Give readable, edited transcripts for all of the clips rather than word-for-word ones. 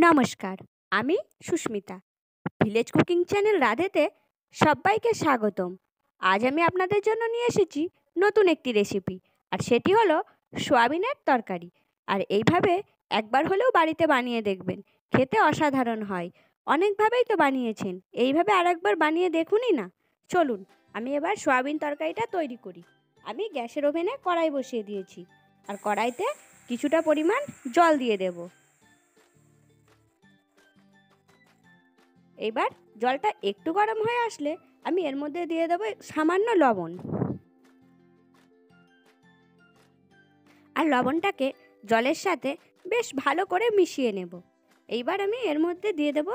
নমস্কার, আমি Susmita. Village cooking channel রাধেতে সবাইকে স্বাগতম। আজ আমি আপনাদের জন্য নিয়ে এসেছি নতুন একটি রেসিপি, আর সেটি হলো সোয়াবিনের তরকারি। আর এইভাবে একবার হলেও বাড়িতে বানিয়ে দেখবেন, খেতে অসাধারণ হয়। অনেকভাবেই তো বানিয়েছেন, এইভাবে আরেকবার বানিয়ে দেখুনই না। চলুন আমি এবার সোয়াবিন তরকারিটা তৈরি করি। আমি গ্যাসের ওভেনে কড়াই বসিয়ে দিয়েছি, আর কড়াইতে কিছুটা পরিমাণ জল দিয়ে দেব। এবার জলটা একটু গরম হয়ে আসলে আমি এর মধ্যে দিয়ে দেবো সামান্য লবণ। আর লবণটাকে জলের সাথে বেশ ভালো করে মিশিয়ে নেব। এইবার আমি এর মধ্যে দিয়ে দেব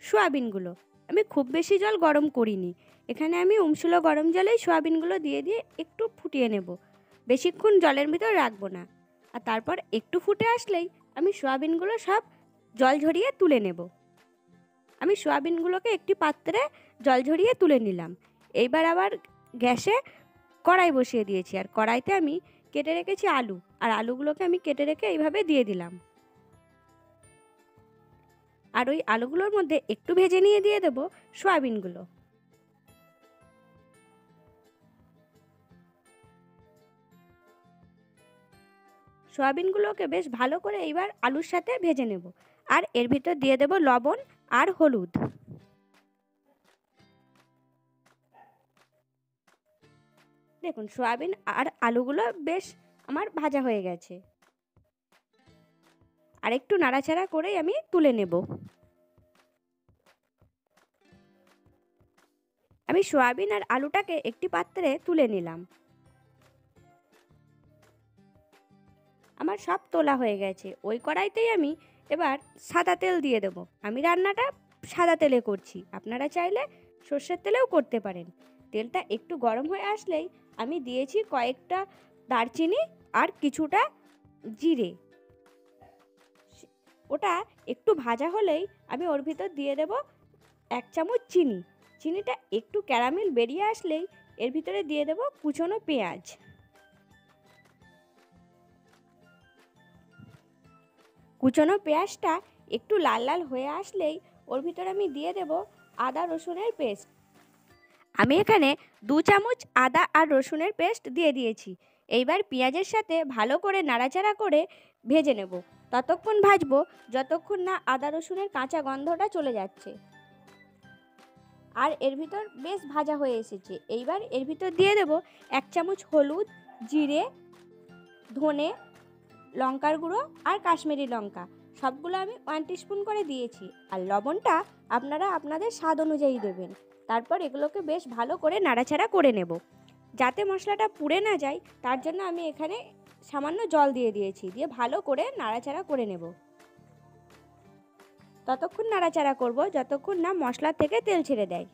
সোয়াবিনগুলো। আমি খুব বেশি জল গরম করিনি, এখানে আমি উমসুলো গরম জলেই সোয়াবিনগুলো দিয়ে একটু ফুটিয়ে নেব। বেশিক্ষণ জলের ভিতর রাখবো না। আর তারপর একটু ফুটে আসলেই আমি সোয়াবিনগুলো সব জল ঝরিয়ে তুলে নেব। আমি সোয়াবিনগুলোকে একটি পাত্রে জল ঝরিয়ে তুলে নিলাম। এইবার আবার গ্যাসে কড়াই বসিয়ে দিয়েছি, আর কড়াইতে আমি কেটে রেখেছি আলু, আর আলুগুলোকে আমি কেটে রেখে এইভাবে দিয়ে দিলাম। আর ওই আলুগুলোর মধ্যে একটু ভেজে নিয়ে দিয়ে দেবো সোয়াবিনগুলো। সোয়াবিনগুলোকে বেশ ভালো করে এইবার আলুর সাথে ভেজে নেব। আর এর ভিতর দিয়ে দেব লবণ আর হলুদ। দেখুন সোয়াবিন আর আলুগুলো বেশ আমার ভাজা হয়ে গেছে। আর একটু নাড়াচাড়া করেই আমি তুলে নেব। আমি সোয়াবিন আর আলুটাকে একটি পাত্রে তুলে নিলাম। আমার সব তোলা হয়ে গেছে। ওই কড়াইতেই আমি এবার সাদা তেল দিয়ে দেব। আমি রান্নাটা সাদা তেলে করছি, আপনারা চাইলে সর্ষের তেলেও করতে পারেন। তেলটা একটু গরম হয়ে আসলেই আমি দিয়েছি কয়েকটা দারচিনি আর কিছুটা জিরে। ওটা একটু ভাজা হলেই আমি ওর ভিতর দিয়ে দেব 1 চামচ চিনি। চিনিটা একটু ক্যারামেল বেরিয়ে আসলেই এর ভিতরে দিয়ে দেব কুচনো পেঁয়াজ। কুচনো পেঁয়াজটা একটু লাল লাল হয়ে আসলেই ওর ভিতরে আমি দিয়ে দেব আদা রসুনের পেস্ট। আমি এখানে 2 চামচ আদা আর রসুনের পেস্ট দিয়ে দিয়েছি। এইবার পেঁয়াজের সাথে ভালো করে নাড়াচাড়া করে ভেজে নেব। ততক্ষণ ভাজবো যতক্ষণ না আদা রসুনের কাঁচা গন্ধটা চলে যাচ্ছে। আর এর ভিতর বেশ ভাজা হয়ে এসেছে। এইবার এর ভিতর দিয়ে দেব 1 চামচ হলুদ, জিরে, ধনে, লঙ্কার গুঁড়ো আর কাশ্মীরি লঙ্কা। সবগুলো আমি 1 টিস্পুন করে দিয়েছি। আর লবণটা আপনারা আপনাদের স্বাদ অনুযায়ী দেবেন। তারপর এগুলোকে বেশ ভালো করে নাড়াচাড়া করে নেব। যাতে মশলাটা পুড়ে না যায় তার জন্য আমি এখানে সামান্য জল দিয়ে দিয়েছি, দিয়ে ভালো করে নাড়াচাড়া করে নেব। ততক্ষণ নাড়াচাড়া করব যতক্ষণ না মশলার থেকে তেল ছেড়ে দেয়।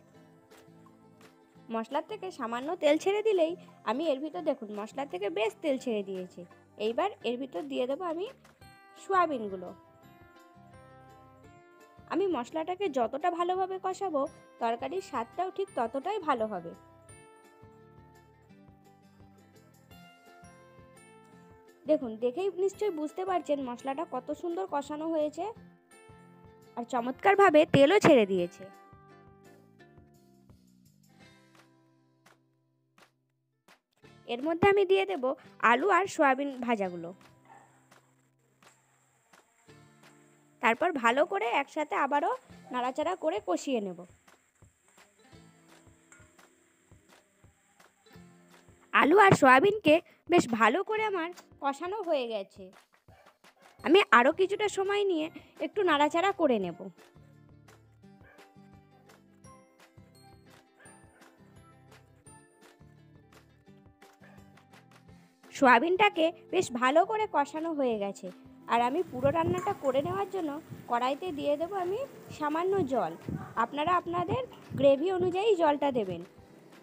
মশলার থেকে সামান্য তেল ছেড়ে দিলেই আমি এর ভিতর দেখুন মশলার থেকে বেশ তেল ছেড়ে দিয়েছে। এইবার এর ভিতর দিয়ে দেবো আমি সোয়াবিনগুলো। আমি মশলাটাকে যতটা ভালোভাবে কষাবো তরকারির স্বাদটাও ঠিক ততটাই ভালো হবে। দেখুন দেখেই নিশ্চয়ই বুঝতে পারছেন মশলাটা কত সুন্দর কষানো হয়েছে, আর চমৎকারভাবে তেলও ছেড়ে দিয়েছে। এর মধ্যে আমি দিয়ে দেব আলু আর সয়াবিন ভাজাগুলো। তারপর ভালো করে একসাথে আবারও নাড়াচাড়া করে কষিয়ে নেব। আলু আর সয়াবিনকে বেশ ভালো করে আমার কষানো হয়ে গেছে। আমি আরও কিছুটা সময় নিয়ে একটু নাড়াচাড়া করে নেব। সোয়াবিনটাকে বেশ ভালো করে কষানো হয়ে গেছে। আর আমি পুরো রান্নাটা করে নেওয়ার জন্য কড়াইতে দিয়ে দেবো আমি সামান্য জল। আপনারা আপনাদের গ্রেভি অনুযায়ী জলটা দেবেন।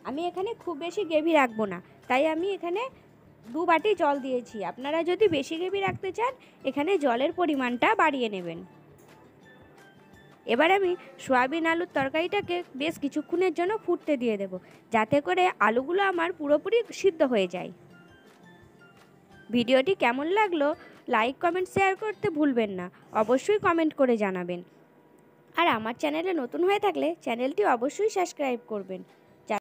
আমি এখানে খুব বেশি গ্রেভি রাখবো না, তাই আমি এখানে 2 বাটি জল দিয়েছি। আপনারা যদি বেশি গ্রেভি রাখতে চান এখানে জলের পরিমাণটা বাড়িয়ে নেবেন। এবার আমি সয়াবিন আলুর তরকারিটাকে বেশ কিছুক্ষণের জন্য ফুটতে দিয়ে দেব, যাতে করে আলুগুলো আমার পুরোপুরি সিদ্ধ হয়ে যায়। ভিডিওটি কেমন লাগলো লাইক কমেন্ট শেয়ার করতে ভুলবেন না। অবশ্যই কমেন্ট করে জানাবেন। আর আমার চ্যানেলে নতুন হয়ে থাকলে চ্যানেলটি অবশ্যই সাবস্ক্রাইব করবেন।